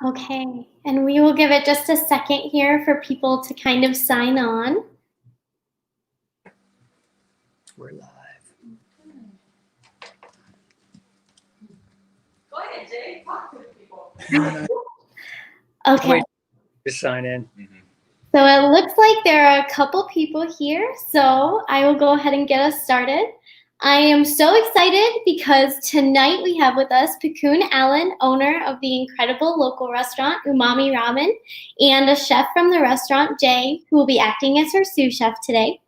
Okay, and we will give it just a second here for people to kind of sign on. We're live. Go ahead, Jay. Talk to the people. Okay. Wait, just sign in. So it looks like there are a couple people here, so I will go ahead and get us started. I am so excited because tonight we have with us Piccoon Allen, owner of the incredible local restaurant Umami Ramen, and a chef from the restaurant, Jay, who will be acting as her sous chef today.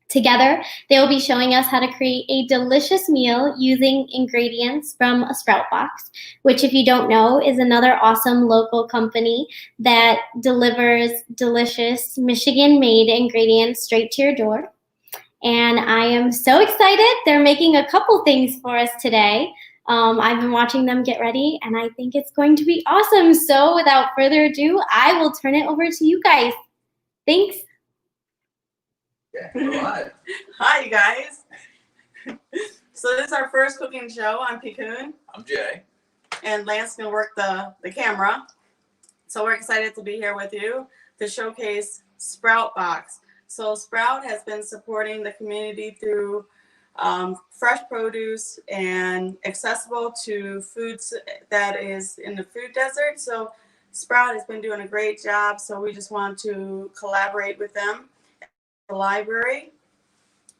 Together, they will be showing us how to create a delicious meal using ingredients from a Sprout Box, which, if you don't know, is another awesome local company that delivers delicious Michigan-made ingredients straight to your door. And I am so excited. They're making a couple things for us today. I've been watching them get ready, and I think it's going to be awesome. So without further ado, I will turn it over to you guys. Thanks. Yeah, hi, you guys. So this is our first cooking show. I'm Piccoon. I'm Jay. And Lance can work the camera. So we're excited to be here with you to showcase Sprout Box. So Sprout has been supporting the community through fresh produce and accessible to foods that is in the food desert. So Sprout has been doing a great job. So we just want to collaborate with them at the library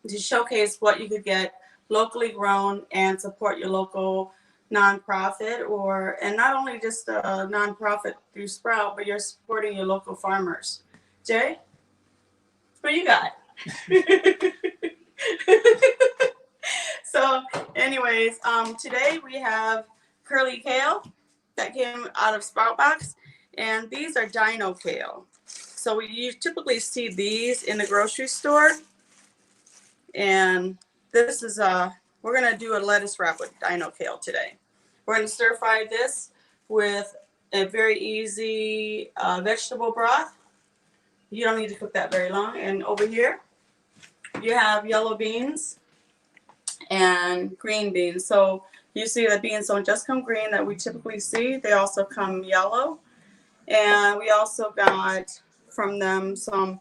to showcase what you could get locally grown and support your local nonprofit, and not only just a nonprofit through Sprout, but you're supporting your local farmers. Jay, what you got? So anyways, today we have curly kale that came out of Sprout Box, and these are dino kale. So you typically see these in the grocery store, and this is we're gonna do a lettuce wrap with dino kale today. We're gonna stir fry this with a very easy vegetable broth. You don't need to cook that very long. And over here, you have yellow beans and green beans. So you see the beans don't just come green that we typically see, they also come yellow. And we also got from them some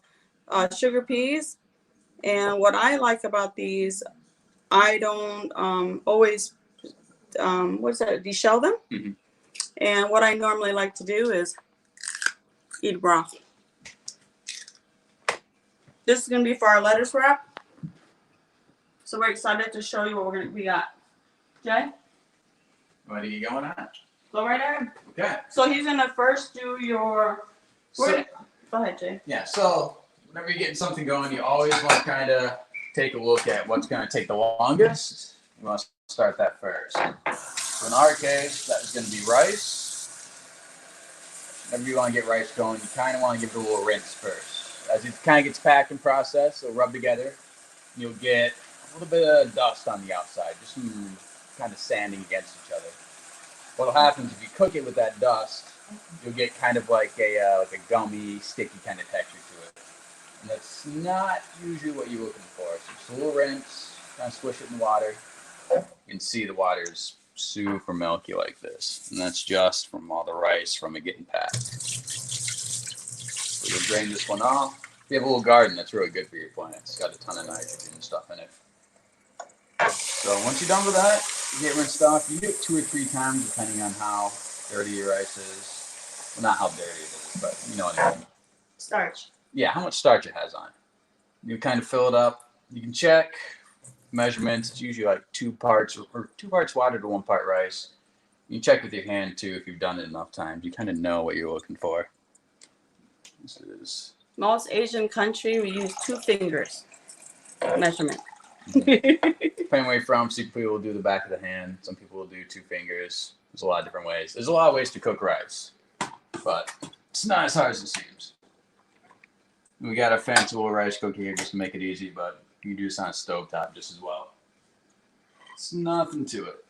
sugar peas. And what I like about these, I don't always, deshell them. Mm-hmm. And what I normally like to do is eat broth. This is going to be for our lettuce wrap. So we're excited to show you what we got. Jay? What are you going at? Go right ahead. Okay. So he's going to first do your... go ahead, Jay. Yeah, so whenever you're getting something going, you always want to kind of take a look at what's going to take the longest. You want to start that first. So in our case, that's going to be rice. Whenever you want to get rice going, you kind of want to give it a little rinse first. As it kind of gets packed and processed, it'll rub together. You'll get a little bit of dust on the outside, just some kind of sanding against each other. What'll happen is if you cook it with that dust, you'll get kind of like a gummy, sticky kind of texture to it. And that's not usually what you're looking for. So just a little rinse, kind of swish it in the water. You can see the water's super milky like this. And that's just from all the rice from it getting packed. So you'll drain this one off. If you have a little garden, that's really good for your plants. It's got a ton of nitrogen and stuff in it. So once you're done with that, you get rinsed off. You do it 2 or 3 times depending on how dirty your rice is. Well, not how dirty it is, but you know what I mean. Starch. Yeah, how much starch it has on it. You kind of fill it up. You can check measurements. It's usually like 2 parts or 2 parts water to 1 part rice. You can check with your hand too if you've done it enough times. You kind of know what you're looking for. This is... most Asian country, we use 2 fingers measurement. Depending where you're from, some people will do the back of the hand. Some people will do 2 fingers. There's a lot of different ways. There's a lot of ways to cook rice, but it's not as hard as it seems. We got a fancy little rice cooker here just to make it easy, but you can do this on a stovetop just as well. It's nothing to it.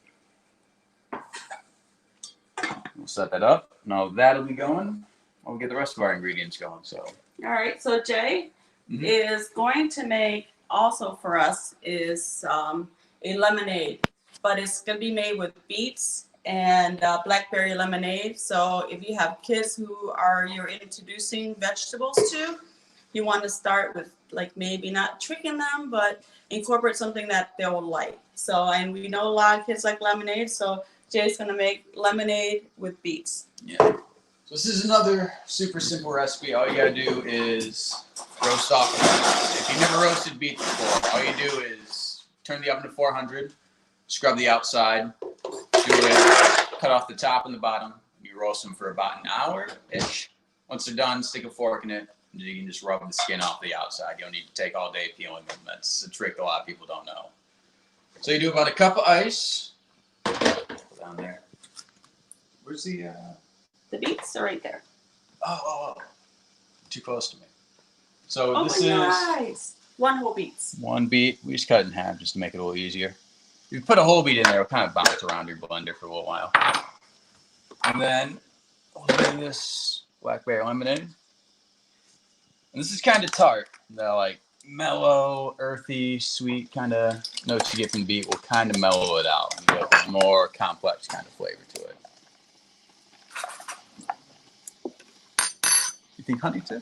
We'll set that up. Now that'll be going. We'll get the rest of our ingredients going. So. All right. So Jay is going to make also for us is a lemonade, but it's going to be made with beets and blackberry lemonade. So if you have kids who you're introducing vegetables to, you want to start with like maybe not tricking them, but incorporate something that they will like. So, and we know a lot of kids like lemonade, so Jay's gonna make lemonade with beets. Yeah. So this is another super simple recipe. All you gotta do is roast off the beets. If you've never roasted beets before, all you do is turn the oven to 400, scrub the outside, do it, cut off the top and the bottom. You roast them for about an hour-ish. Once they're done, stick a fork in it, and you can just rub the skin off the outside. You don't need to take all day peeling them. That's a trick a lot of people don't know. So you do about a cup of ice. Down there. Where's the beets are right there. Oh. Too close to me. So Oh, this is nice. One whole beets. one beet. We just cut it in half just to make it a little easier. If you put a whole beet in there, it'll kind of bounce around your blender for a little while. And then we'll do this blackberry lemonade. And this is kind of tart. The like mellow, earthy, sweet kind of notes you get from the beet will kind of mellow it out and give a more complex kind of flavor to it. You think honey too?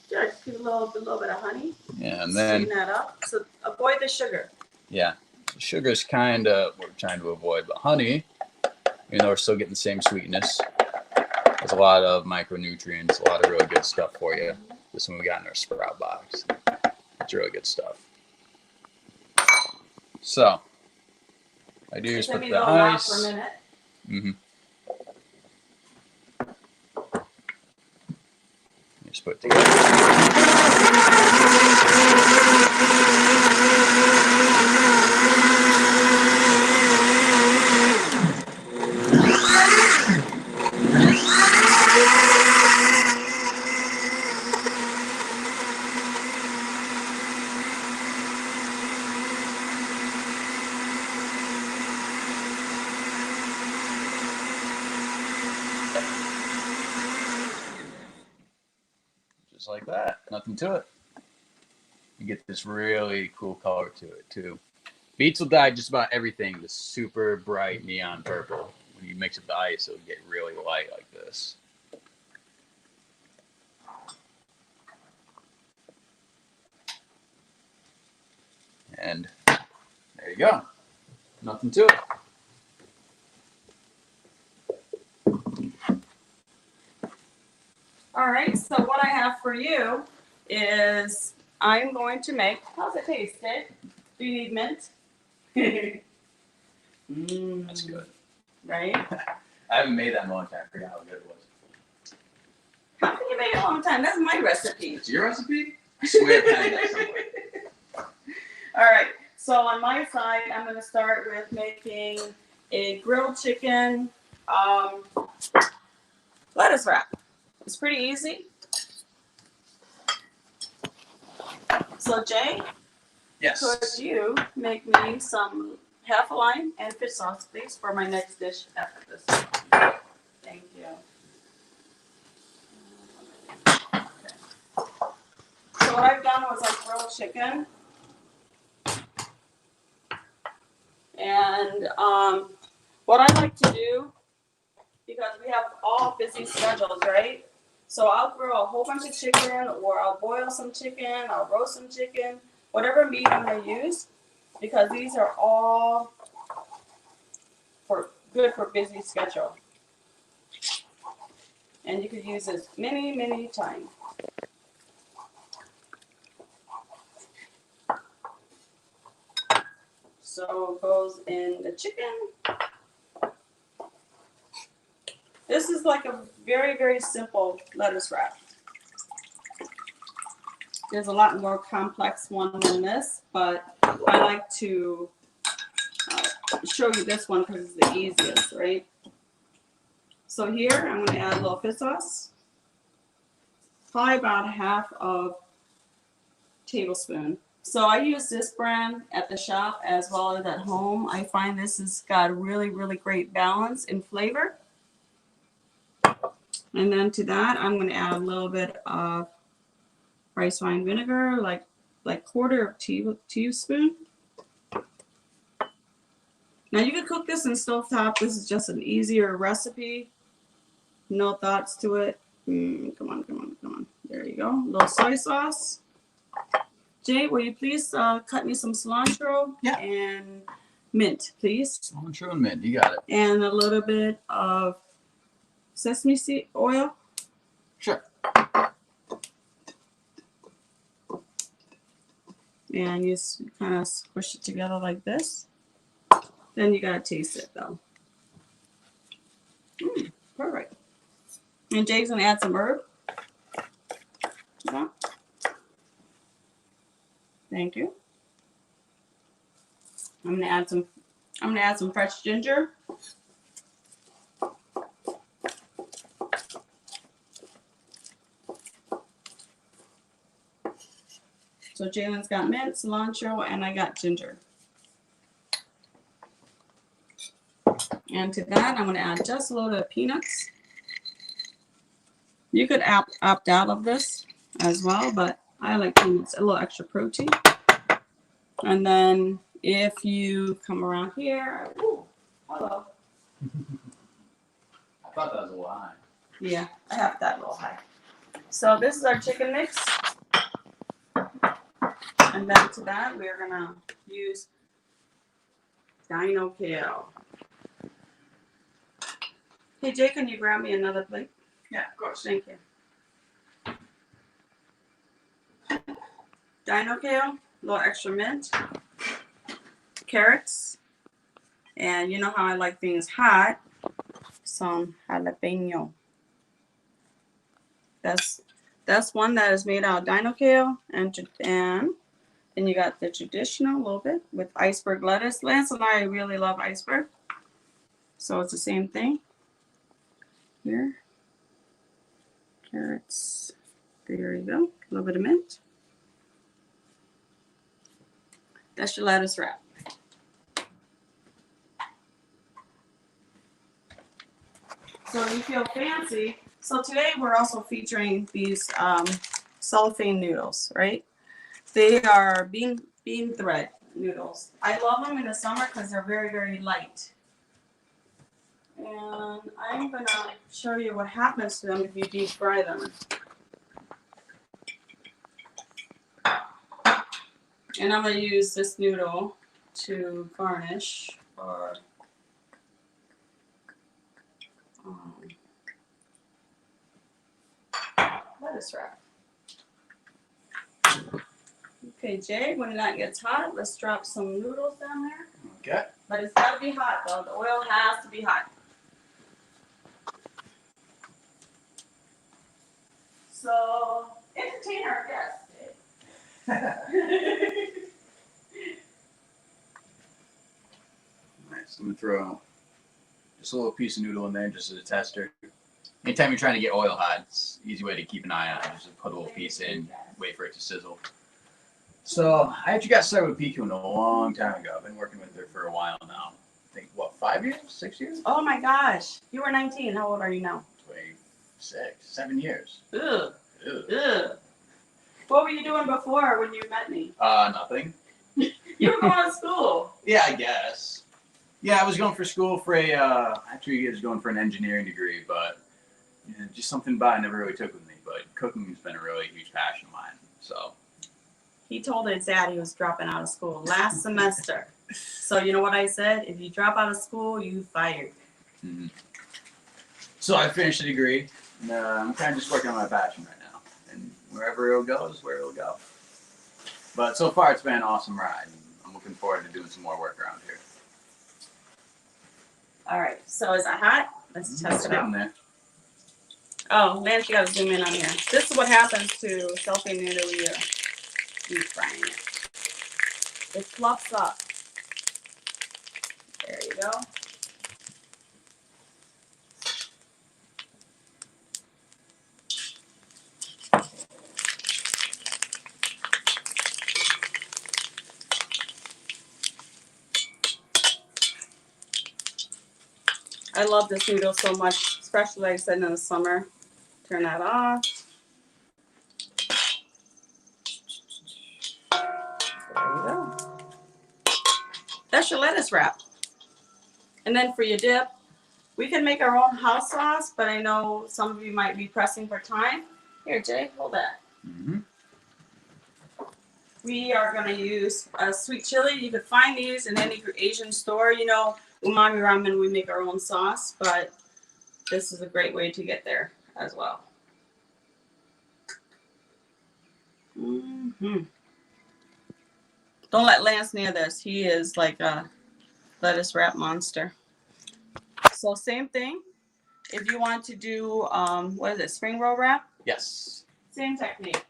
Sure, just give a little bit of honey. Yeah, and then sweeten that up. So avoid the sugar. Yeah, sugar is kind of what we're trying to avoid, but honey, even though we're still getting the same sweetness, has a lot of micronutrients, a lot of really good stuff for you. This one we got in our sprout box. It's really good stuff. So, I do just put the ice. For a minute. Mm-hmm. Just put it together. Just like that. Nothing to it. You get this really cool color to it too. Beets will dye just about everything this super bright neon purple. When you mix it with the ice, it'll get really light like this. And there you go. Nothing to it. All right, so what I have for you is I'm going to make, how's it taste, Dave? Do you need mint? That's good. Right? I haven't made that in a long time. I forgot how good it was. How can you make it a long time? That's my recipe. It's your recipe? I swear I had that somewhere. All right, so on my side, I'm going to start with making a grilled chicken lettuce wrap. It's pretty easy. So Jay, Yes. could you make me some half a lime and fish sauce, please, for my next dish after this? Thank you. Okay. So what I've done was I grilled chicken. And what I like to do, because we have all busy schedules, right? So I'll grill a whole bunch of chicken, or I'll boil some chicken, I'll roast some chicken, whatever meat I'm gonna use, because these are all good for busy schedule. And you could use this many, many times. So it goes in the chicken. This is like a very, very simple lettuce wrap. There's a lot more complex one than this, but I like to show you this one because it's the easiest, right? So here I'm going to add a little fish sauce, probably about half of tablespoon. So I use this brand at the shop as well as at home. I find this has got a really, really great balance in flavor. And then to that, I'm going to add a little bit of rice wine vinegar, like quarter of teaspoon. Now you can cook this in stovetop. This is just an easier recipe. No thoughts to it. Come on. There you go. A little soy sauce. Jay, will you please cut me some cilantro? Yeah. And mint, please. Cilantro and mint, you got it. And a little bit of sesame seed oil. Sure. And you kind of squish it together like this. Then you gotta taste it though. Perfect. And Jay's gonna add some herb. Yeah. Thank you. I'm gonna add some fresh ginger. So Jalen's got mint, cilantro, and I got ginger. And to that, I'm going to add just a little bit of peanuts. You could opt out of this as well, but I like peanuts, a little extra protein. And then if you come around here, ooh, hello. I thought that was a little high. Yeah, I have that a little high. So this is our chicken mix. And then to that, we're going to use dino kale. Hey, Jay, can you grab me another plate? Yeah, of course. Thank you. Dino kale, a little extra mint, carrots, and you know how I like things hot, some jalapeno. That's one that is made out of dino kale, and then you got the traditional a little bit with iceberg lettuce. Lance and I really love iceberg, so it's the same thing. Here, carrots. There you go. A little bit of mint. That's your lettuce wrap. So you feel fancy. So today we're also featuring these cellophane noodles, right? They are bean thread noodles. I love them in the summer because they're very, very light. And I'm gonna show you what happens to them if you deep fry them. And I'm gonna use this noodle to garnish our lettuce wrap. Okay, Jay, when that gets hot, let's drop some noodles down there. Okay. But it's gotta be hot though. The oil has to be hot. So entertain our guests, Jay. Nice. I'm gonna throw just a little piece of noodle in there just as a tester. Anytime you're trying to get oil hot, it's an easy way to keep an eye on it. Just put a little piece in, wait for it to sizzle. So I actually got started with Pikun a long time ago. I've been working with her for a while now. I think, what, 5 years? 6 years? Oh my gosh. You were 19. How old are you now? 26, 7 years. Ugh. Ew. Ugh. What were you doing before when you met me? Nothing. You were going to school. Yeah, I guess. Yeah, I was going for school for actually I was going for an engineering degree, but just something about it never really took with me. But cooking has been a really huge passion of mine, so. He told his dad he was dropping out of school last semester. So you know what I said? If you drop out of school, you fired. Mm-hmm. So I finished the degree, and I'm kind of just working on my passion right now. And wherever it'll go is where it'll go. But so far, it's been an awesome ride. And I'm looking forward to doing some more work around here. All right. So is it hot? Let's test it out. There. Oh, Lance, you got to zoom in on here. This is what happens to cellophane noodle when you're deep frying it. It fluffs up. There you go. I love this noodle so much, especially like I said in the summer. Turn that off. There you go. That's your lettuce wrap. And then for your dip, we can make our own house sauce, but I know some of you might be pressing for time. Here, Jay, hold that. Mm-hmm. We are going to use a sweet chili. You could find these in any Asian store. You know, Umami Ramen, we make our own sauce, but this is a great way to get there as well. Mm-hmm. Don't let Lance near this. He is like a lettuce wrap monster. So same thing. If you want to do, what is it, spring roll wrap? Yes. Same technique.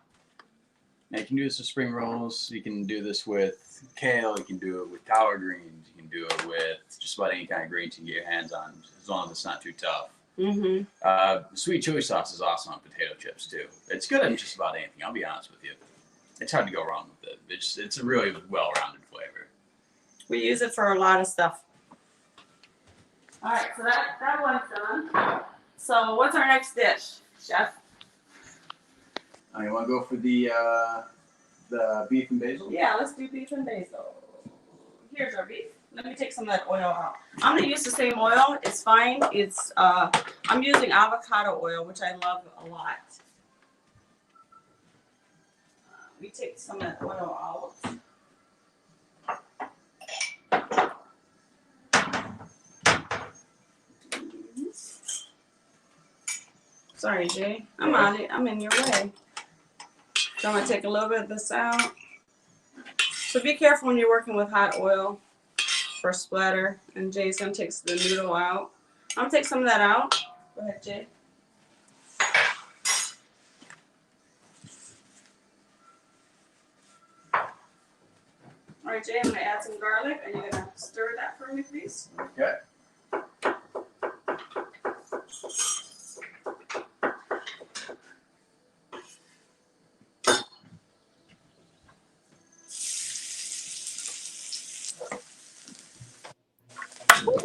Now you can do this with spring rolls. You can do this with kale. You can do it with collard greens. You can do it with just about any kind of greens you can get your hands on, as long as it's not too tough. Mm-hmm. Sweet chili sauce is awesome on potato chips too. It's good on just about anything. I'll be honest with you. It's hard to go wrong with it. It's a really well-rounded flavor. We use it for a lot of stuff. All right, so that one's done. So what's our next dish, Chef? You want to go for the beef and basil? Yeah, let's do beef and basil. Here's our beef. Let me take some of that oil out. I'm gonna use the same oil. It's fine. It's I'm using avocado oil, which I love a lot. We take some of that oil out. Sorry, Jay. I'm in your way. So I'm gonna take a little bit of this out. So be careful when you're working with hot oil for splatter. And Jay's gonna take the noodle out. I'm gonna take some of that out. Go ahead, Jay. All right, Jay, I'm gonna add some garlic, and you're gonna stir that for me, please. Okay.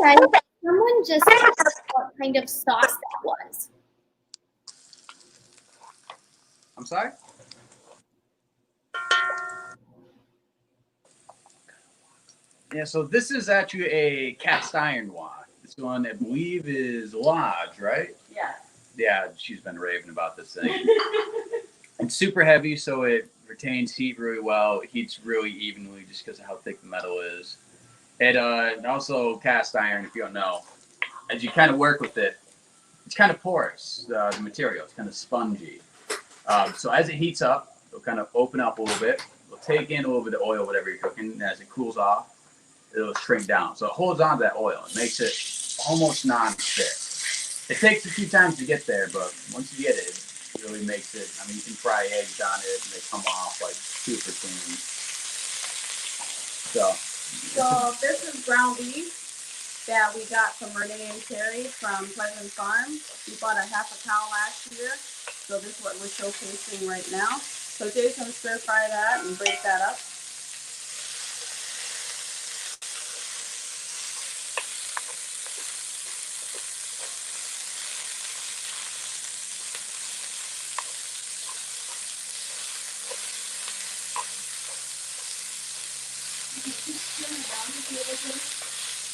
Hey guys, someone just asked what kind of sauce that was. I'm sorry? Yeah, so this is actually a cast iron wok. This one, I believe, is Lodge, right? Yeah. Yeah, she's been raving about this thing. It's super heavy, so it retains heat really well. It heats really evenly just because of how thick the metal is. It also cast iron, if you don't know. As you kind of work with it, it's kind of porous, the material. It's kind of spongy. So as it heats up, it'll kind of open up a little bit. It'll take in a little bit of oil, whatever you're cooking, and as it cools off, it'll shrink down. So it holds on to that oil. It makes it almost non-stick. It takes a few times to get there, but once you get it, it really makes it. I mean, you can fry eggs on it, and they come off like super clean. So this is ground beef that we got from Renee and Terry from Pleasant Farm. We bought a half a cow last year, so this is what we're showcasing right now. So Jay's gonna stir fry that and break that up.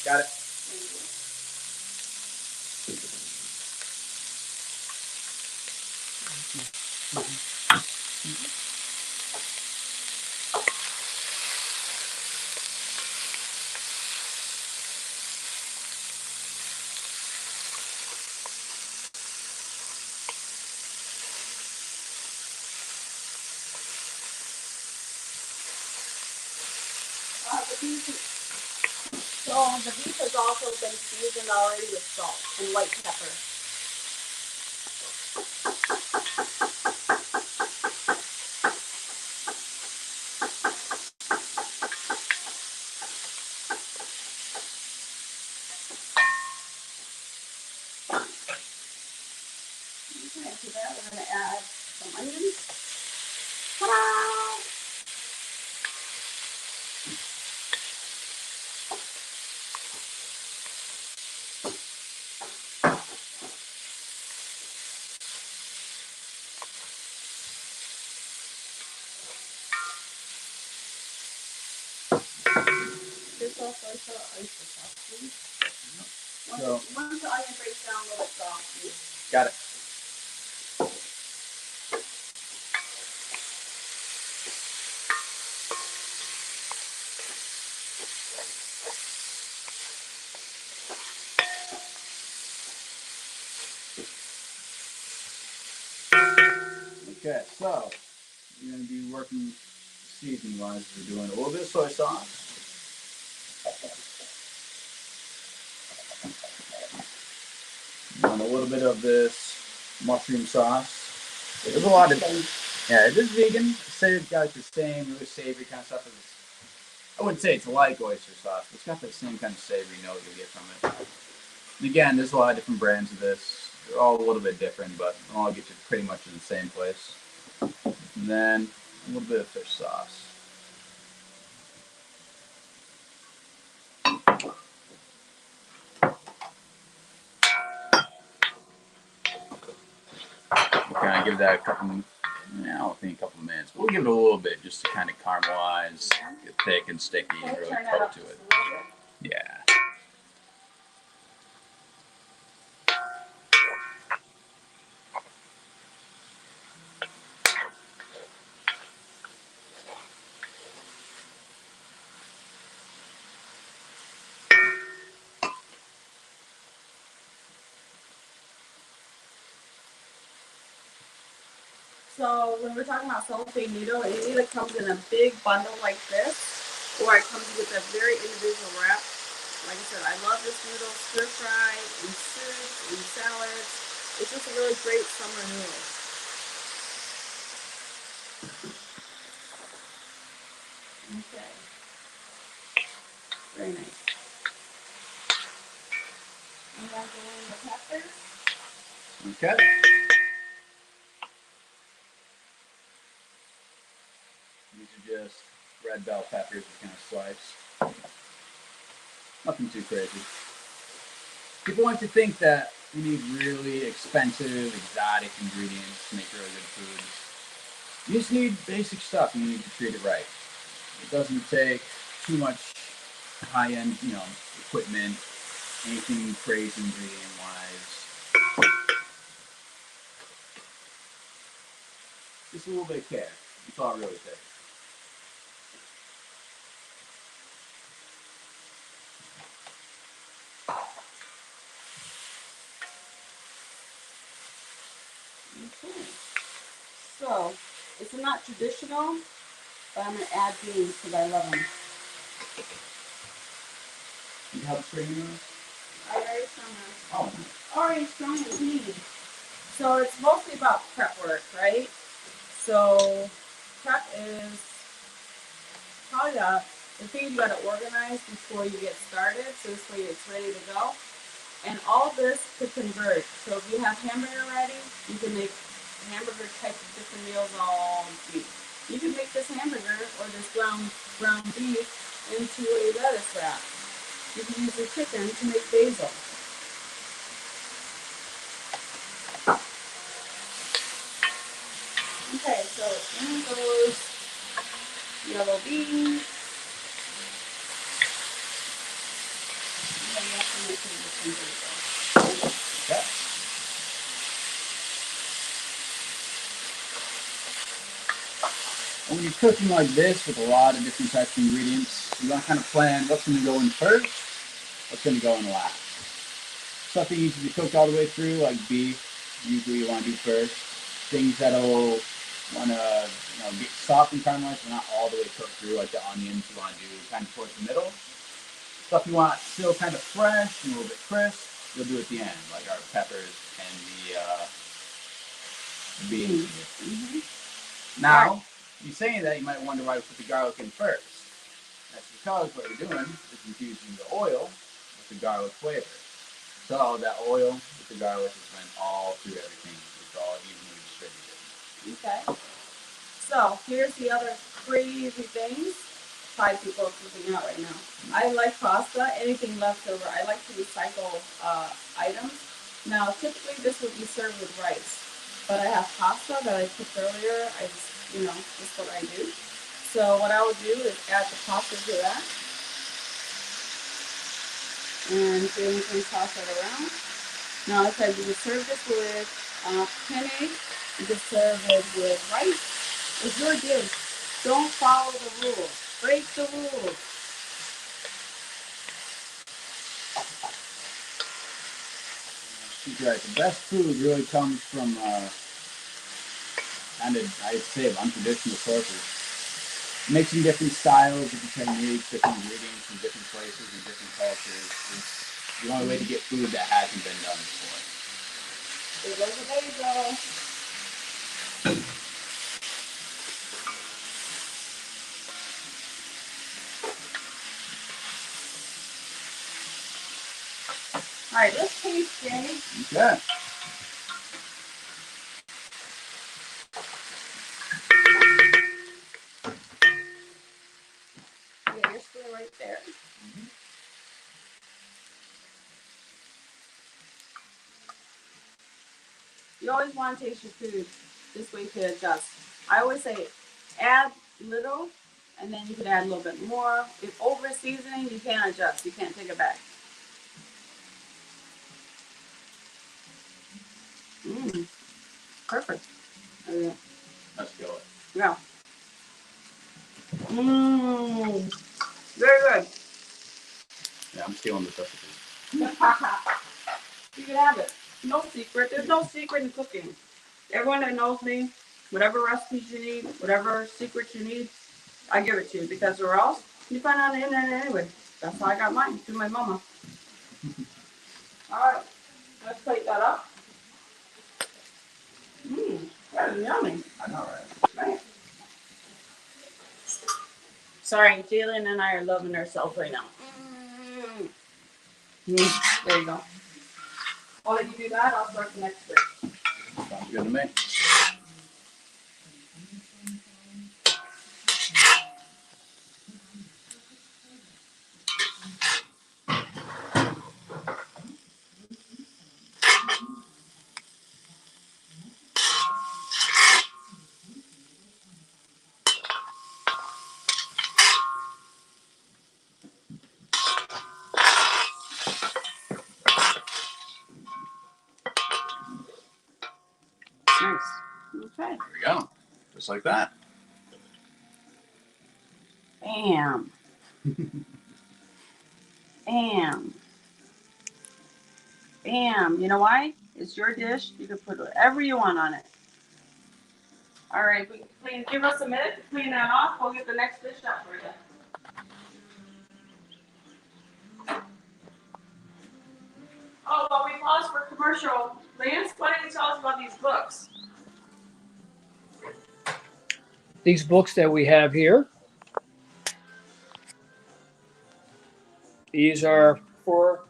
Got it. The beef has also been seasoned already with salt and white pepper. Okay, to that we're going to add some onions. Ta-da! This oyster sauce, please. So- Once the onion breaks down a little soft, please. Got it. Okay, so we're going to be working seasoning wise. We're doing a little bit of soy sauce. And a little bit of this mushroom sauce. There's a lot of, yeah, it is vegan. It's got the same really savory kind of stuff as, I wouldn't say it's like oyster sauce, but it's got the same kind of savory note you get from it. And again, there's a lot of different brands of this. They're all a little bit different, but all get you pretty much in the same place. And then a little bit of fish sauce. Kind of give that a couple, I don't think a couple of minutes. We'll give it a little bit just to kind of caramelize, get thick and sticky, and really coat to it. Yeah. So when we're talking about cellophane noodle, it either comes in a big bundle like this, or it comes with a very individual wrap. Like I said, I love this noodle stir fry in soups, in salads. It's just a really great summer noodle. Okay. Very nice. I'm going to go in the peppers. Okay. These are just red bell peppers we kind of slice. Nothing too crazy. People like to think that you need really expensive, exotic ingredients to make really good food. You just need basic stuff and you need to treat it right. It doesn't take too much high-end, equipment, anything crazy ingredient-wise. Just a little bit of care. That's all it really takes. Okay. So, it's not traditional, but I'm going to add beans because I love them. You help string those? I already strung them. Oh. Already strung and clean. So it's mostly about prep work, right? So prep is probably the thing you got to organize before you get started, so this way it's ready to go. And all this could convert. So if you have hamburger ready, you can make hamburger type of different meals all week. You can make this hamburger or this ground beef into a lettuce wrap. You can use the chicken to make basil. Okay, so in goes yellow beans. Okay. When you're cooking like this with a lot of different types of ingredients, you want to kind of plan what's going to go in first, what's going to go in last. Stuff that needs to be cooked all the way through, like beef, usually you want to do first. Things that'll want to get soft and caramelized, but not all the way cooked through, like the onions you want to do kind of towards the middle. Stuff you want still kind of fresh and a little bit crisp, you'll do at the end, like our peppers and the beans. Mm-hmm. Now, you saying that, you might wonder why we put the garlic in first. That's because what we're doing is infusing the oil with the garlic flavor. So that oil with the garlic is went all through everything. It's all evenly distributed. Okay. So here's the other crazy things. Probably people are freaking out right now. I like pasta, anything left over. I like to recycle items. Now typically this would be served with rice. But I have pasta that I cooked earlier. I just, just what I do. So what I would do is add the pasta to that. And then you can toss it around. Now, it says you can serve this with penne. You can serve it with rice. It's your dish. Don't follow the rules. Break the rules. She's right. The best food really comes from kind of, I'd say, untraditional sources. Mixing different styles, different techniques, different ingredients from different places and different cultures. It's the only way to get food that hasn't been done before. There goes the basil. All right, let's taste, Jay. Okay. Yeah, your spoon right there. You always want to taste your food. This way you can adjust. I always say add little, and then you can add a little bit more. If over seasoning, you can't adjust. You can't take it back. Mmm, perfect. Okay. Let's go. Yeah. Mmm, very good. Yeah, I'm stealing this recipe. You can have it. No secret. There's no secret in cooking. Everyone that knows me, whatever recipes you need, whatever secrets you need, I give it to you, because or else you find it on the internet anyway. That's how I got mine, through my mama. All right, let's plate that up. Mmm, that's yummy. I know, right? Right. Sorry, Jalen and I are loving ourselves right now. There you go. While you do that, I'll start the next bit. Sounds good to me. Nice. Okay. There we go. Just like that. Bam. Bam. Bam. You know why? It's your dish. You can put whatever you want on it. All right, please give us a minute to clean that off. We'll get the next dish out for you. Oh, well, we paused for commercial. Lance, why don't you tell us about these books? These books that we have here, these are for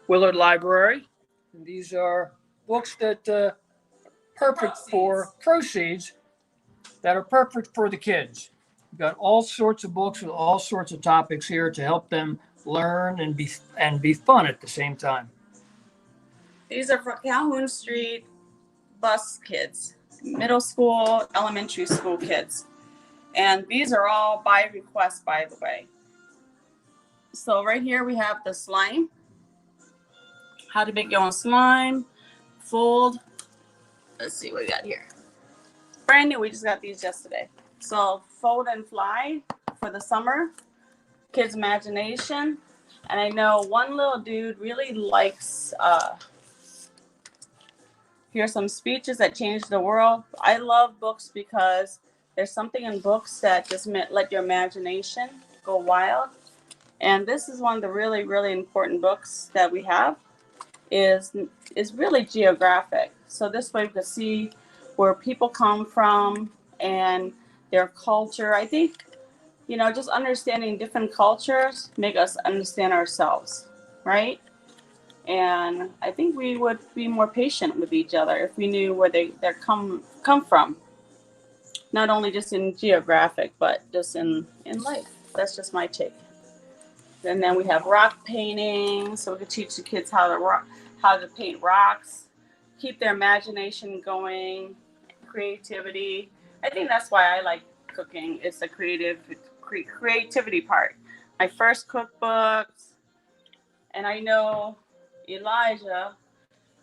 Willard Library. And these are books that perfect for proceeds that are perfect for the kids. We've got all sorts of books with all sorts of topics here to help them learn and be fun at the same time. These are for Calhoun Street bus kids, middle school, elementary school kids. And these are all by request, by the way. So right here we have the slime. How to make your own slime. Fold. Let's see what we got here. Brand new, we just got these yesterday. So fold and fly for the summer. Kids' imagination. And I know one little dude really likes hear some speeches that changed the world. I love books because there's something in books that just let your imagination go wild. And this is one of the really, really important books that we have. Is really geographic. So this way we can see where people come from and their culture. I think, just understanding different cultures make us understand ourselves, right? And I think we would be more patient with each other if we knew where they're come from. Not only just in geographic, but just in life. That's just my take. And then we have rock painting, so we can teach the kids how to paint rocks, keep their imagination going, creativity. I think that's why I like cooking. It's the creativity part. My first cookbooks, And I know Elijah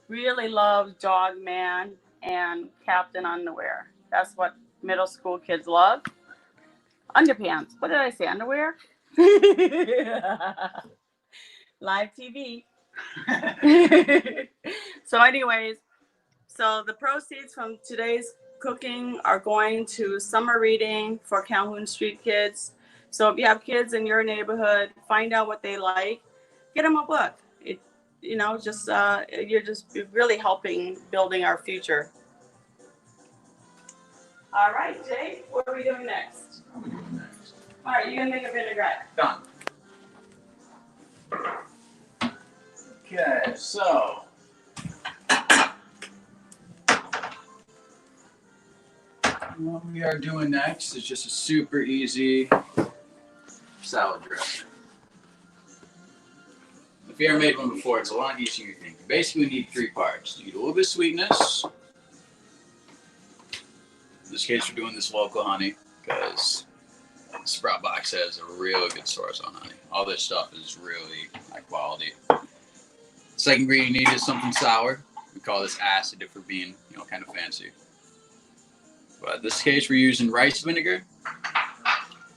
really loves Dog Man and Captain Underwear. That's what middle school kids love. Underpants. What did I say? Underwear? Live TV. So, anyways, so the proceeds from today's cooking are going to summer reading for Calhoun Street kids. So if you have kids in your neighborhood, find out what they like, get them a book. It, just you're just really helping building our future. All right, Jay, what are we doing next? What are we doing next? All right, you're gonna make a vinaigrette. Done. Okay, so what we are doing next is just a super easy salad dressing. If you ever made one before, it's a lot easier than you think. Basically, we need 3 parts. You need a little bit of sweetness. In this case, we're doing this local honey because Sprout Box has a really good source on honey. All this stuff is really high quality. Second ingredient you need is something sour. We call this acid if we're being, kind of fancy. But in this case, we're using rice vinegar.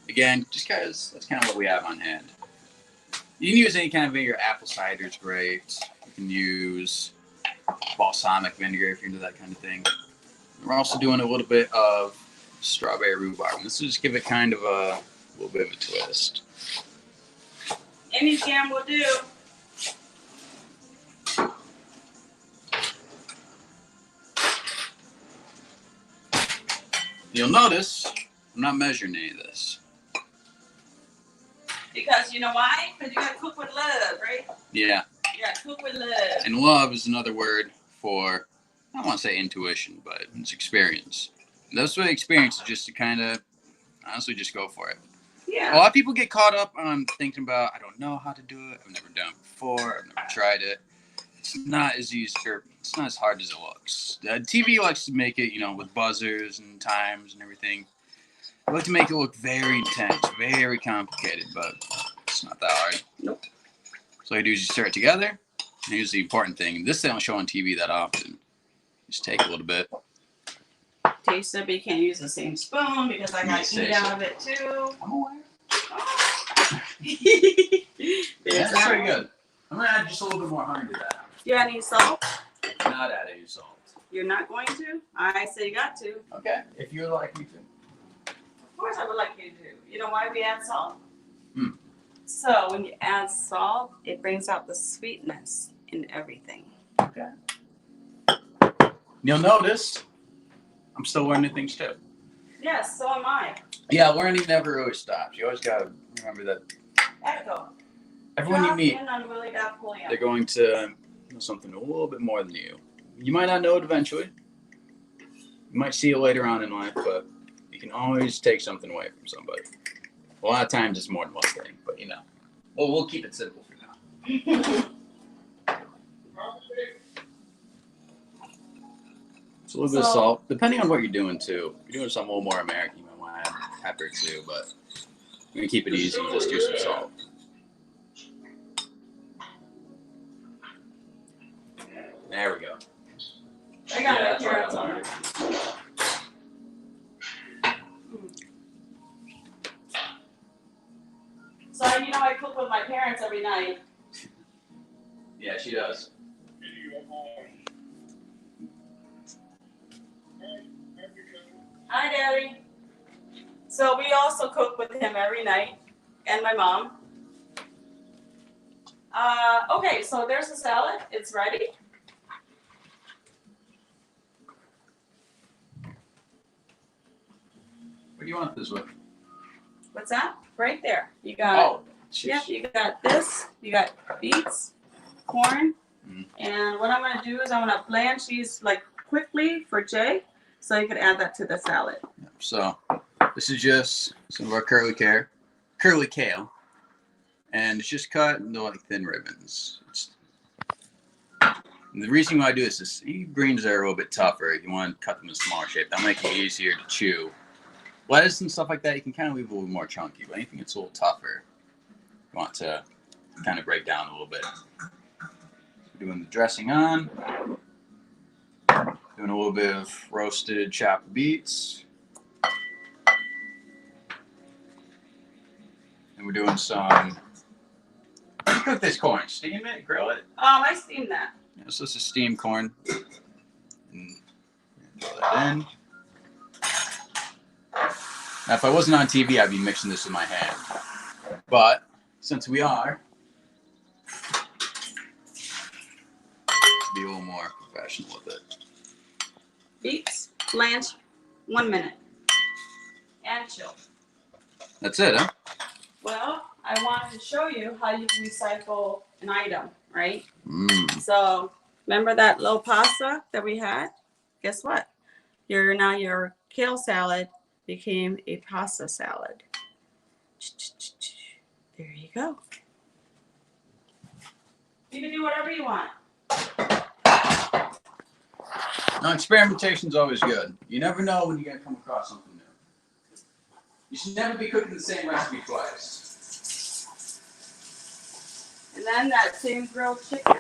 Again, just because that's kind of what we have on hand. You can use any kind of vinegar. Apple cider is great. You can use balsamic vinegar if you're into that kind of thing. We're also doing a little bit of strawberry rhubarb. This will just give it kind of a little bit of a twist. Any jam will do. You'll notice I'm not measuring any of this. Because you know why? Because you gotta cook with love, right? Yeah. You gotta cook with love. And love is another word for, I don't want to say intuition, but it's experience. And that's what experience is, just to kind of honestly just go for it. Yeah. A lot of people get caught up on thinking about, I don't know how to do it. I've never done it before. I've never tried it. It's not as easy, or it's not as hard as it looks. TV likes to make it, with buzzers and times and everything. I like to make it look very intense, very complicated, but it's not that hard. Nope. So all you do is you stir it together. And here's the important thing. This they don't show on TV that often. Just take a little bit. Taste it, but you can't use the same spoon because I got to eat out of it too. I'm aware. Oh. That's pretty good. I'm going to add just a little bit more honey to that. Do you add any salt? Not add any salt. You're not going to? I say you got to. Okay, if you would like me to. Of course I would like you to. You know why we add salt? Hmm. So when you add salt, it brings out the sweetness in everything. Okay. You'll notice I'm still learning things too. Yes, so am I. Yeah, learning never really stops. You always got to remember that Echo. everyone you meet, they're going to know something a little bit more than you. You might not know it eventually. You might see it later on in life, but you can always take something away from somebody. A lot of times it's more than one thing, but well, we'll keep it simple for now. It's a little bit of salt, depending on what you're doing too. If you're doing something a little more American, you might want to add pepper too, but we can keep it easy and just do some salt. There we go. I got my carrots on it. So I cook with my parents every night. Yeah, she does. Hi, Daddy. So we also cook with him every night, and my mom. Okay, so there's the salad. It's ready. What do you want this with? What's that? Right there. You got. Jeez. Yep, you got this. You got beets, corn, and what I'm gonna do is I'm gonna blanch these quickly for Jay, so you can add that to the salad. So this is just some of our curly kale, and it's just cut into thin ribbons. And the reason why I do this is greens are a little bit tougher. You want to cut them in smaller shape. That'll make it easier to chew. Lettuce and stuff like that, you can kind of leave a little more chunky, but anything that's a little tougher, you want to kind of break down a little bit. Doing the dressing on. Doing a little bit of roasted chopped beets. And we're doing some. Cook this corn. Steam it, grill it. I steamed that. Yeah, so this is steamed corn. And throw that in. Now, if I wasn't on TV, I'd be mixing this with my hand. But since we are, be a little more professional with it. Beets, blanch, 1 minute. And chill. That's it, huh? Well, I wanted to show you how you can recycle an item, right? Mm. So, remember that little pasta that we had? Guess what? Now your kale salad became a pasta salad. There you go. You can do whatever you want. No, experimentation's always good. You never know when you're going to come across something new. You should never be cooking the same recipe twice. And then that same grilled chicken.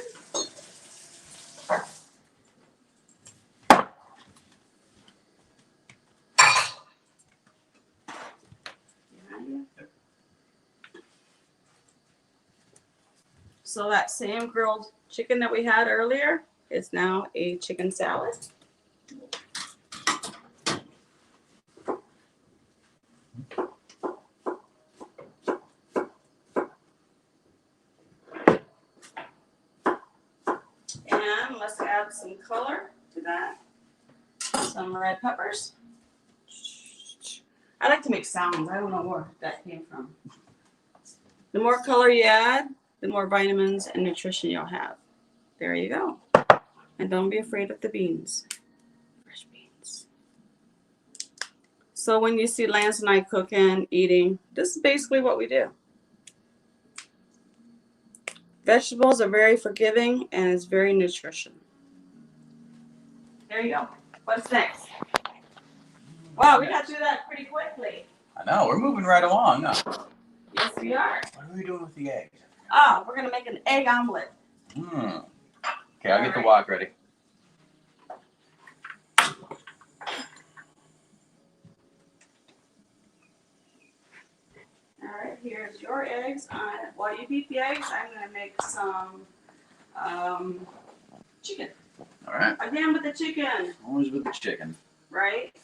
So that same grilled chicken that we had earlier is now a chicken salad. And let's add some color to that. Some red peppers. I like to make sounds. I don't know where that came from. The more color you add, the more vitamins and nutrition you'll have. There you go. And don't be afraid of the beans. Fresh beans. So when you see Lance and I cooking, eating, this is basically what we do. Vegetables are very forgiving and it's very nutrition. There you go. What's next? Wow, we got through that pretty quickly. I know, we're moving right along. Huh? Yes, we are. What are we doing with the eggs? We're going to make an egg omelet. Okay, I'll get the wok ready. All right, here's your eggs. While you beat the eggs, I'm going to make some chicken. All right. Again with the chicken. Always with the chicken. Right?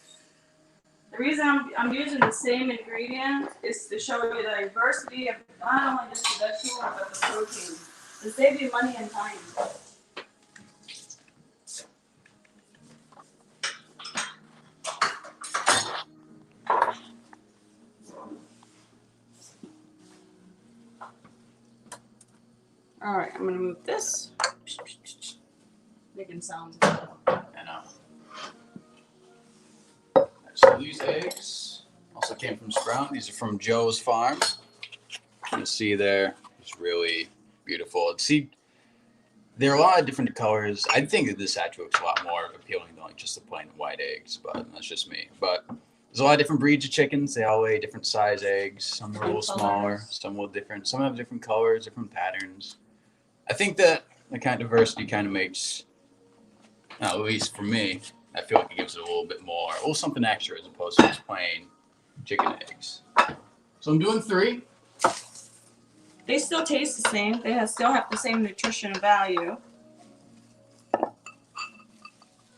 The reason I'm using the same ingredients is to show you the diversity of not only just the vegetable but the protein. To save you money and time. All right, I'm gonna move this. Making sounds. I know. So these eggs also came from Sprout. These are from Joe's farm. You see there, it's really beautiful. See, there are a lot of different colors. I think that this actually looks a lot more appealing than like just the plain white eggs, but that's just me. But there's a lot of different breeds of chickens. They all lay different size eggs. Some are a little smaller, some a little different. Some have different colors, different patterns. I think that the kind of diversity kind of makes, at least for me, I feel like it gives it a little bit more, a little something extra as opposed to just plain chicken eggs. So I'm doing 3. They still taste the same. They still have the same nutrition value.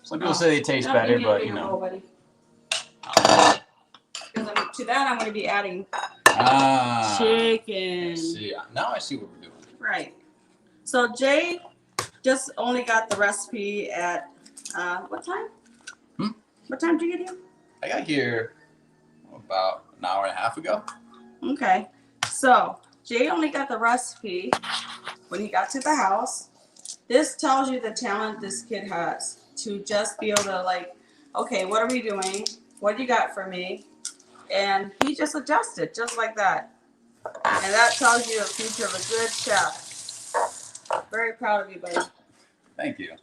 Some people say they taste better, but you know. Because to that, I'm going to be adding I chicken. see. Now I see what we're doing. Right. So Jay just only got the recipe at what time? What time did you get here? I got here about an hour and a half ago. Okay. So Jay only got the recipe when he got to the house. This tells you the talent this kid has to just be able to like, okay, what are we doing? What do you got for me? And he just adjusted just like that. And that tells you the future of a good chef. Very proud of you, buddy. Thank you.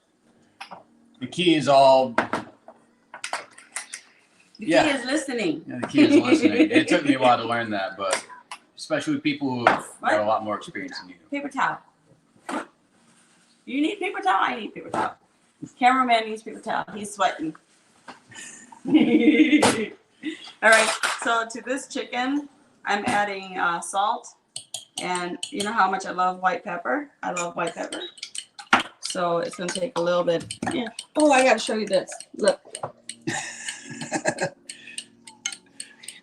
The key is all. The key is listening. Yeah, the key is listening. It took me a while to learn that, but especially with people who have got a lot more experience than you. Paper towel. You need paper towel? I need paper towel. Cameraman needs paper towel. He's sweating. All right, so to this chicken, I'm adding salt. And you know how much I love white pepper? I love white pepper. So it's going to take a little bit. Yeah. Oh, I got to show you this. Look.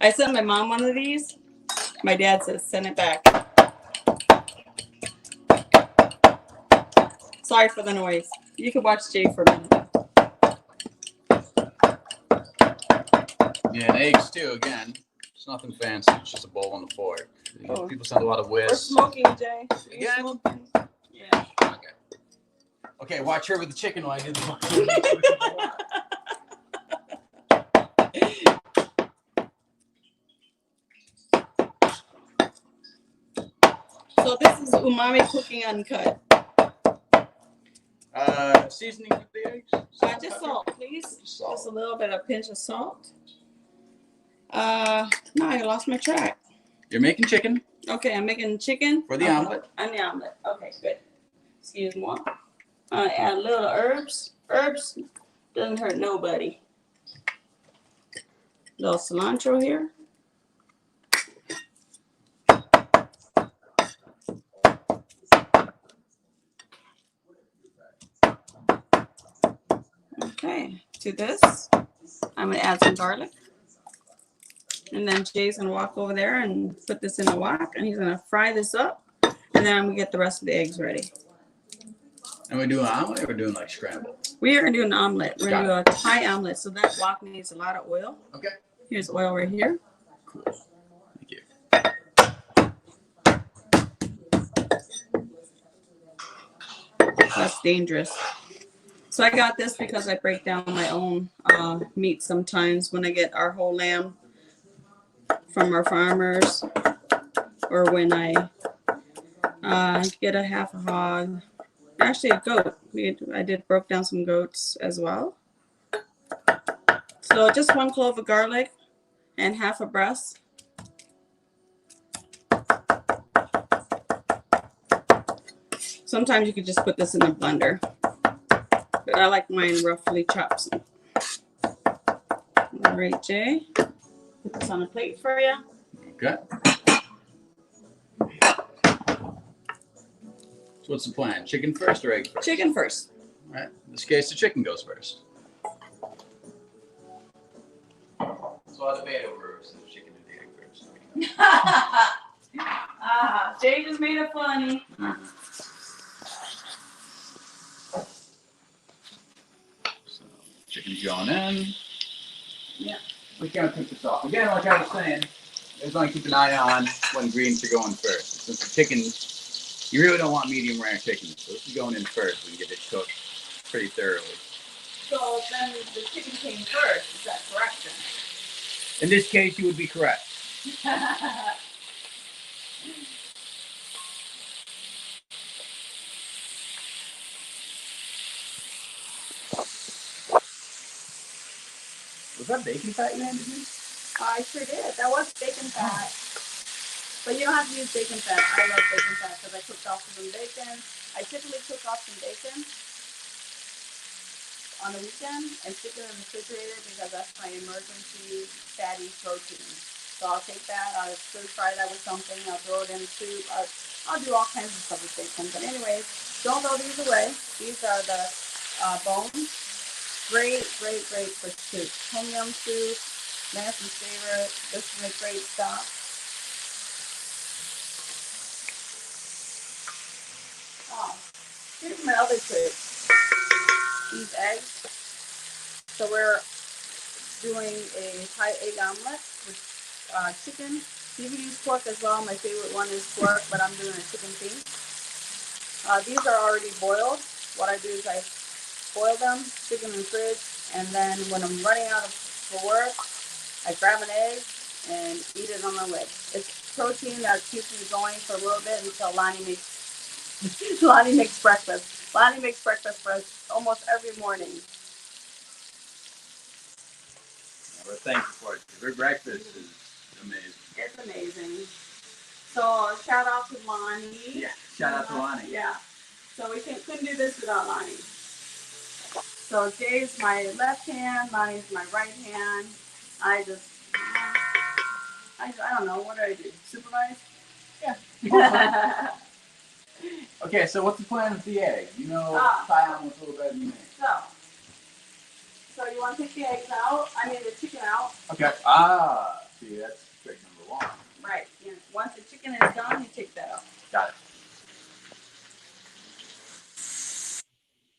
I sent my mom one of these. My dad says, send it back. Sorry for the noise. You can watch Jay for a minute. Yeah, and eggs too, again. It's nothing fancy. It's just a bowl on the fork. Oh. People send a lot of We're whisks. smoking, Jay. Again? Smoking. Yeah. Okay. Okay, watch her with the chicken while I do the So this is Umami Cooking Uncut. Seasoning with the eggs? Just salt, please. Salt. Just a little bit, a pinch of salt. No, I lost my track. You're making chicken Okay, I'm making chicken. for the omelet. And the omelet. Okay, good. Excuse me. Add a little herbs. Herbs doesn't hurt nobody. Little cilantro here. Okay, to this, I'm gonna add some garlic. And then Jay's gonna walk over there and put this in the wok, and he's gonna fry this up. And then I'm gonna get the rest of the eggs ready. And we're doing omelet or we're doing like scrambled? We are gonna do an omelet. We're gonna do a Thai omelet, so that wok needs a lot of oil. Okay. Here's oil right here. Cool. Thank you. That's dangerous. So I got this because I break down my own meat sometimes when I get our whole lamb from our farmers, or when I get a half a hog. Actually, a goat. I broke down some goats as well. So just 1 clove of garlic and half a breast. Sometimes you could just put this in a blender, but I like mine roughly chopped. All right, Jay. Put this on a plate for you. Okay. So what's the plan? Chicken first or egg first? Chicken first. All right. In this case, the chicken goes first. So I debate over if the chicken and the egg first. Jay just made it funny. So chicken's going in. Yeah. We can't cook this off. Again, like I was saying, there's only keep an eye on when greens are going first. Since the chicken, you really don't want medium rare chicken, so this is going in first. We can get it cooked pretty thoroughly. So then the chicken came first. Is that correct then? In this case, you would be correct. Was that bacon fat you handed me? I sure did. That was bacon fat. But you don't have to use bacon fat. I love bacon fat because I cooked off some bacon. I typically cook off some bacon on the weekend and stick it in the refrigerator because that's my emergency fatty protein. So I'll take that, I'll stir fry that with something, I'll throw it in soup, I'll do all kinds of stuff with bacon. But anyways, don't throw these away. These are the bones. Great for soup. Tom yum soup, Nancy's favorite. This is a great stuff. Oh, here's my other trick. These eggs. So we're doing a Thai egg omelet with chicken. You can use pork as well. My favorite one is pork, but I'm doing a chicken piece. These are already boiled. What I do is I boil them, stick them in the fridge, and then when I'm running out for work, I grab an egg and eat it on my way. It's protein that keeps me going for a little bit until Lonnie makes breakfast. Lonnie makes breakfast for us almost every morning. We're thankful for it. Your breakfast is amazing. It's amazing. So shout out to Lonnie. Yeah, shout out to Lonnie. Yeah. So we couldn't do this without Lonnie. So Jay's my left hand, Lonnie's my right hand. I don't know, what do I do? Supervise? Yeah. Okay, so what's the plan with the egg? You know, tie on with a little better than me. So you want to take the eggs out? I mean the chicken out. Okay. See, that's trick number one. Right. Yeah. Once the chicken is done, you take that out. Got it.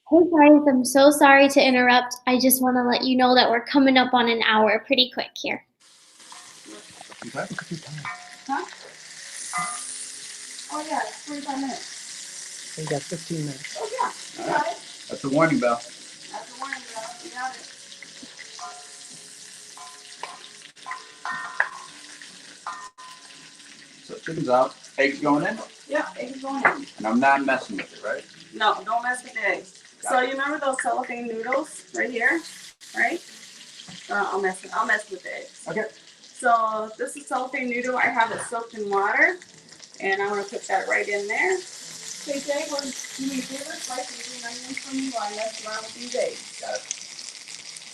Hey guys, I'm so sorry to interrupt. I just want to let you know that we're coming up on an hour pretty quick here. Okay. Huh? Oh yeah, it's 45 minutes. We got 15 minutes. Oh yeah. All right. That's a warning bell. That's the warning bell. You got it. So chicken's out. Eggs going in? Yeah, eggs going in. And I'm not messing with it, right? No, don't mess with the eggs. So you remember those cellophane noodles right here, right? I'll mess with the eggs. Okay. So this is cellophane noodle. I have it soaked in water, and I'm gonna put that right in there. Hey Jay, do me a favor, slice the green onions for me while I mess around with these eggs. Got it.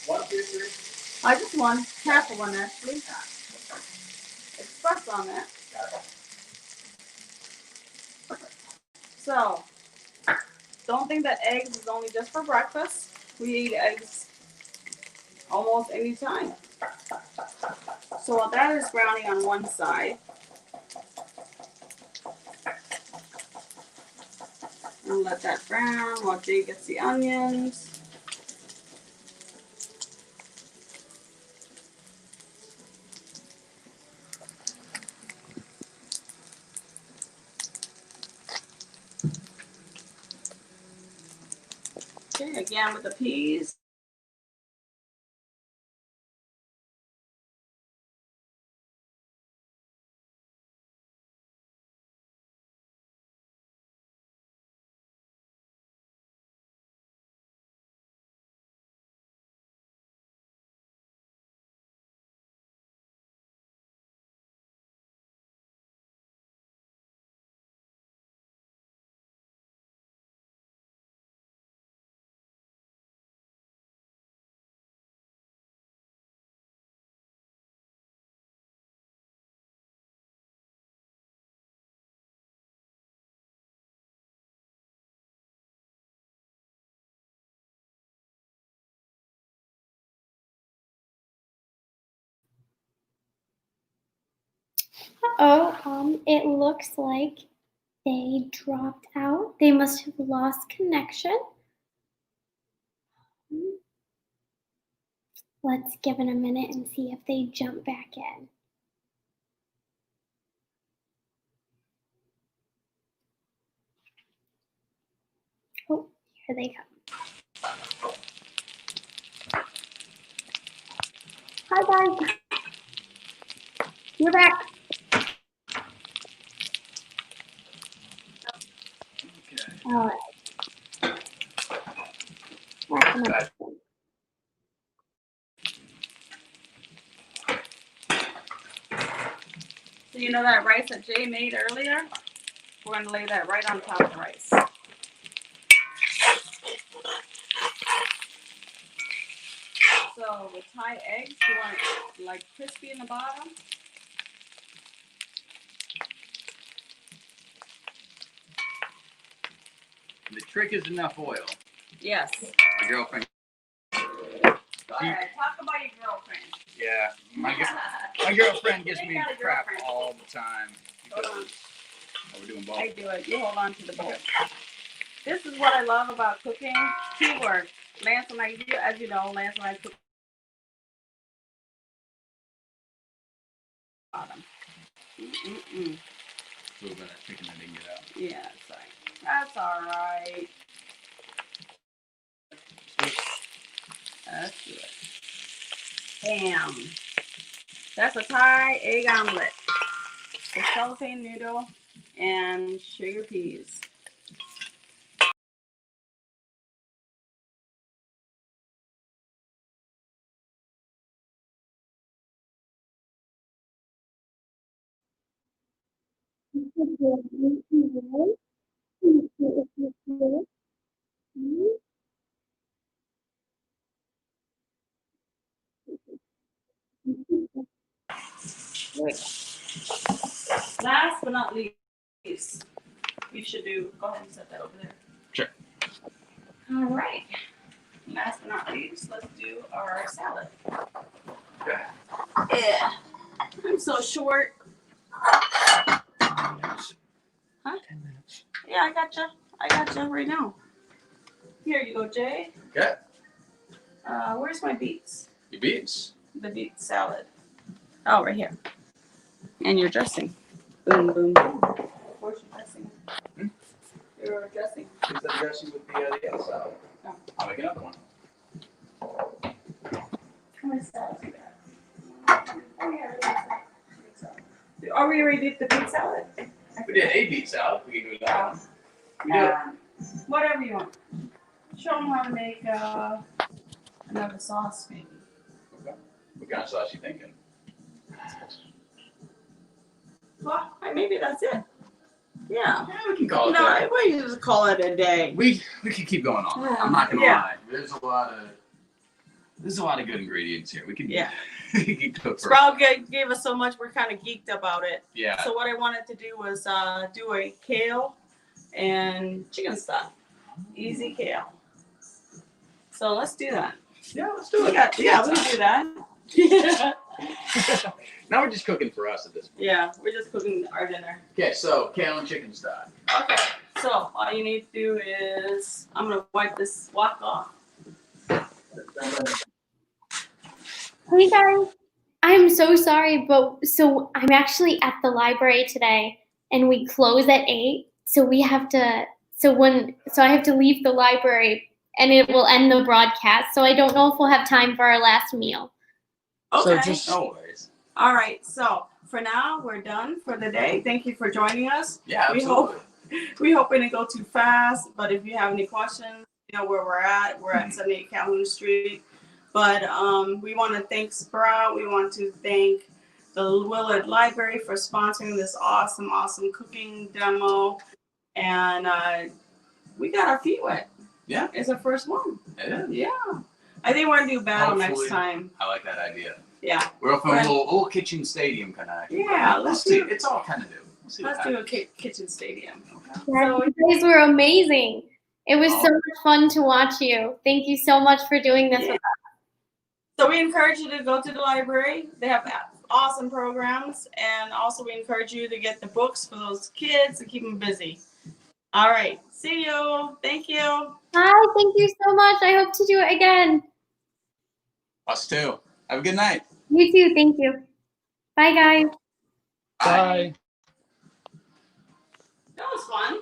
1, 2, 3. I just one, half of one actually. Express on that. Got it. So, don't think that eggs is only just for breakfast. We eat eggs almost any time. So while that is browning on one side, I'll let that brown while Jay gets the onions. Okay, again with the peas. It looks like they dropped out. They must have lost connection. Let's give it a minute and see if they jump back in. Oh, here they come. Hi guys. You're back. All right. So you know that rice that Jay made earlier? We're gonna lay that right on top of the rice. So with Thai eggs, you want it like crispy in the bottom. The trick is enough oil. Yes. My girlfriend. Go ahead. Talk about your girlfriend. Yeah, my girlfriend gives me crap girlfriend. all the time because we're doing both. I do it. You hold on to the bowl. Okay. This is what I love about cooking. Teamwork. Lance and I, as you know, Lance and I cook. Bottom. A little bit of chicken I didn't get out. Yeah, sorry. That's all right. That's good. Bam. That's a Thai egg omelet. The cellophane noodle and sugar peas. Last but not least, we should do. Go ahead and set that over there. Sure. All right. Last but not least, let's do our salad. Yeah. I'm so short. Huh? 10 minutes. Yeah, I gotcha. I gotcha right now. Here you go, Jay. Okay. Where's my beets? Your beets. The beet salad. Oh, right here. And your dressing. Boom, boom, boom. Where's your dressing? Hmm? Your dressing. Is that dressing with the other salad? Oh. I'll make another one. How many salads do we have? Oh, yeah, oh, we already did the beet salad? We did a beet salad. We can do that one. We do it. Whatever you want. Show them how to make another sauce, maybe. Okay. What kind of sauce you thinking? Well, maybe that's it. Yeah. Yeah, we can call it No, that. we can just call it a day. We can keep going on. I'm not gonna Yeah. lie. There's a lot of good ingredients here. We can we can cook for. Sprout gave us so much, we're kind of geeked about it. Yeah. So what I wanted to do was do a kale and chicken stuff. Easy kale. So let's do that. Yeah, let's do it. We can do that. Yeah. Now we're just cooking for us at this point. Yeah, we're just cooking our dinner. Okay, so kale and chicken stock. Okay, so all you need to do is, I'm gonna wipe this wok off. Hey guys, I'm so sorry, but so I'm actually at the library today, and we close at 8. So we have to. So I have to leave the library, and it will end the broadcast. So I don't know if we'll have time for our last meal. Okay. No worries. All right, so for now, we're done for the day. Thank you for joining us. Yeah, absolutely. We hope it didn't go too fast, but if you have any questions, you know where we're at. We're at 78 Calhoun Street. But we want to thank Sprout. We want to thank the Willard Library for sponsoring this awesome cooking demo. And we got our feet wet. Yeah. It's our first one. It is. Yeah. I think we're going to do battle next Hopefully. time. I like that idea. Yeah. We're up in a little kitchen stadium kind of. Yeah, Let's let's see. do- It's all kind of new. Let's do a kitchen stadium. Yeah, you guys were amazing. It was so much fun to watch you. Thank you so much for doing this with us. So we encourage you to go to the library. They have awesome programs. And also we encourage you to get the books for those kids to keep them busy. All right. See you. Thank you. Hi, thank you so much. I hope to do it again. Us too. Have a good night. You too. Thank you. Bye, guys. Bye. That was fun.